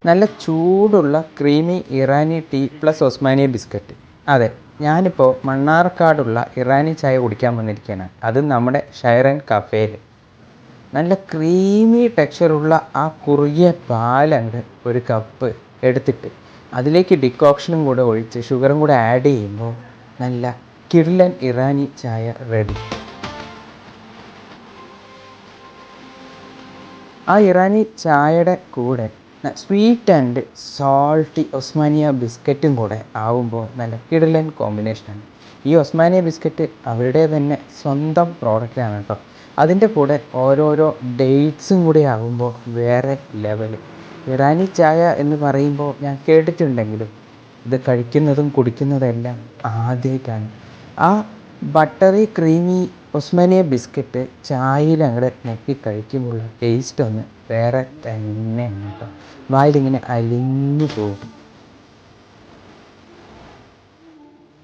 നല്ല ചൂടുള്ള creamy Irani tea plus Osmania biscuit. അതെ, ഞാനിപ്പോൾ മണ്ണാർക്കാടുള്ള ഇറാനി ചായ കുടിക്കാൻ വന്നിരിക്കുകയാണ്. അത് നമ്മുടെ ഷൈറൻ കഫേയിൽ. നല്ല ക്രീമി ടെക്സ്ചറുള്ള ആ കുറുകിയ പാലങ്ങട് ഒരു കപ്പ് എടുത്തിട്ട് അതിലേക്ക് ഡിക്കോക്ഷനും കൂടെ ഒഴിച്ച് ഷുഗറും കൂടെ ആഡ് ചെയ്യുമ്പോൾ നല്ല കിടിലൻ ഇറാനി ചായ റെഡി. ആ ഇറാനി ചായയുടെ കൂടെ സ്വീറ്റ് ആൻഡ് സോൾട്ടി ഒസ്മാനിയ ബിസ്ക്കറ്റും കൂടെ ആവുമ്പോൾ നല്ല കിടിലൻ കോമ്പിനേഷനാണ്. ഈ ഒസ്മാനിയ ബിസ്ക്കറ്റ് അവരുടെ തന്നെ സ്വന്തം പ്രോഡക്റ്റാണ് കേട്ടോ. അതിൻ്റെ കൂടെ ഓരോരോ ഡേറ്റ്സും കൂടി ആകുമ്പോൾ വേറെ ലെവൽ. ഇറാനി ചായ എന്ന് പറയുമ്പോൾ ഞാൻ കേട്ടിട്ടുണ്ടെങ്കിലും ഇത് കഴിക്കുന്നതും കുടിക്കുന്നതെല്ലാം ആദ്യമായിട്ടാണ്. ആ ബട്ടറി ക്രീമി ഒസ്മാനിയ ബിസ്ക്കറ്റ് ചായയിൽ അങ്ങോട്ട് മുക്കി കഴിക്കുമ്പോഴുള്ള ടേസ്റ്റ് ഒന്ന് വേറെ തന്നെയാണ് കേട്ടോ. വായിലിങ്ങനെ അലിഞ്ഞു പോകും.